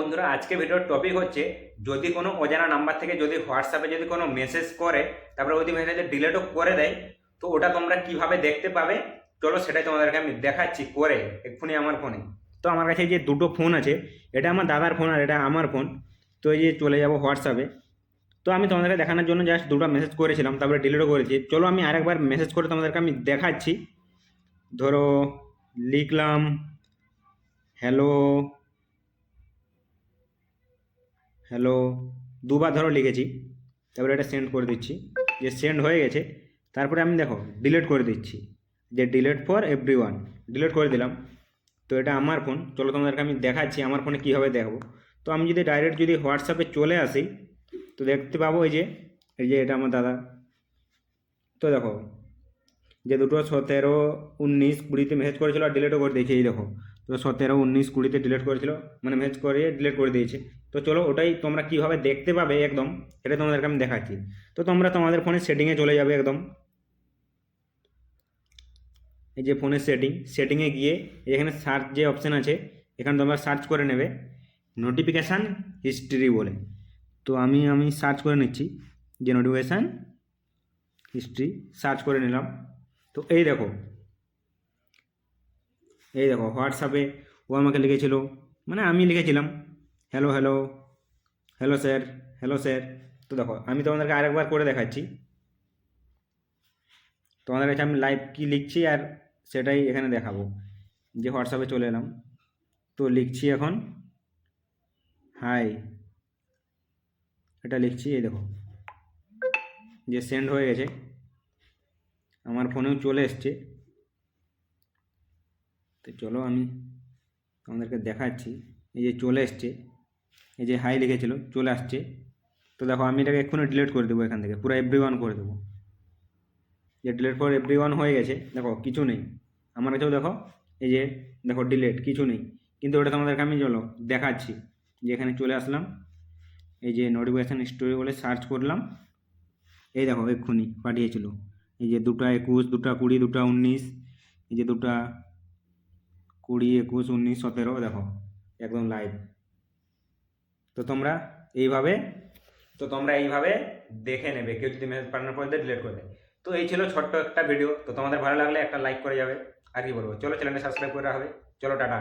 বন্ধুরা, আজকে ভিডিওর টপিক হচ্ছে যদি কোনো অজানা নাম্বার থেকে যদি হোয়াটসঅ্যাপে যদি কোনো মেসেজ করে তারপরে ওই মেসেজে ডিলিটও করে দেয়, তো ওটা তোমরা কিভাবে দেখতে পাবে। চলো সেটাই তোমাদেরকে আমি দেখাচ্ছি করে এক্ষুনি আমার ফোনে। তো আমার কাছে যে দুটো ফোন আছে, এটা আমার দাদার ফোন আর এটা আমার ফোন। তো এই যে চলে যাব হোয়াটসঅ্যাপে। তো আমি তোমাদেরকে দেখানোর জন্য জাস্ট দুটো মেসেজ করেছিলাম, তারপরে ডিলিটও করেছি। চলো আমি আরেকবার মেসেজ করে তোমাদেরকে আমি দেখাচ্ছি। ধরো লিখলাম হ্যালো হ্যালো, দুবার ধরো লিখেছি, তারপরে এটা সেন্ড করে দিচ্ছি। যে সেন্ড হয়ে গেছে, তারপরে আমি দেখো ডিলিট করে দিচ্ছি, যে ডিলিট ফর এভরিওয়ান, ডিলিট করে দিলাম। তো এটা আমার ফোন, চলো তোমাদেরকে আমি দেখাচ্ছি আমার ফোনে কীভাবে দেখবো। তো আমি যদি ডাইরেক্ট যদি হোয়াটসঅ্যাপে চলে আসি, তো দেখতে পাবো এই যে এটা আমার দাদা। তো দেখো যে দুটো 17, 19, 20-তে মেসেজ করেছিল আর ডিলিটও করে দিয়েছে। এই দেখো, তো 17, 19, 20-তে ডিলিট করেছিল, মানে মেসেজ করে ডিলিট করে দিয়েছে। তো চলো ওটাই তোমরা কীভাবে দেখতে পাবে একদম, এটা তোমাদেরকে আমি দেখাচ্ছি। তো তোমরা তোমাদের ফোনের সেটিংয়ে চলে যাবে একদম। এই যে ফোনের সেটিংয়ে গিয়ে এখানে সার্চ যে অপশান আছে, এখানে তোমরা সার্চ করে নেবে নোটিফিকেশান হিস্ট্রি বলে। তো আমি সার্চ করে নিচ্ছি যে নোটিফিকেশান হিস্ট্রি, সার্চ করে নিলাম। তো এই দেখো হোয়াটসঅ্যাপে ও আমাকে লিখেছিল, মানে আমি লিখেছিলাম hello hello hello sir, hello sir. তো দেখো আমি তোমাদেরকে আরেকবার করে দেখাচ্ছি। তোমাদের কাছে আমি লাইভ কী লিখছি আর সেটাই এখানে দেখাবো। যে হোয়াটসঅ্যাপে চলে এলাম, তো লিখছি এখন হাই, এটা লিখছি। এই দেখো যে সেন্ড হয়ে গেছে, আমার ফোনেও চলে এসছে। তো চলো আমি তোমাদেরকে দেখাচ্ছি। এই যে চলে এসছে, এই যে হাই লিখেছিল চলে আসছে। তো দেখো আমি এটাকে এক্ষুনি ডিলিট করে দেবো, এখান থেকে পুরো এভরিওয়ান করে দেবো। যে ডিলিট ফর এভরিওয়ান হয়ে গেছে, দেখো কিছু নেই আমার কাছেও। দেখো এই যে দেখো ডিলিট, কিছু নেই। কিন্তু ওটা তোমাদেরকে আমি চলো দেখাচ্ছি। যে এখানে চলে আসলাম, এই যে নোটিফিকেশান স্টোরি বলে সার্চ করলাম। এই দেখো এক্ষুনি পাঠিয়েছিল, এই যে 2টা 21, 2টা 20, 2টা 19, এই যে 2টা 20, 21, 19, 17, দেখো একদম লাইভ। তো তোমরা এইভাবে দেখে নেবে, কেউ যদি মেসেজ পাঠানোর পর ডিলিট করে দেয়। তো এই ছিল ছোট্ট একটা ভিডিও। তো তোমাদের ভালো লাগলে একটা লাইক করে যাবে। আর কি বলবো, চলো চ্যানেলটা সাবস্ক্রাইব করে রাখবে। চলো টাটা।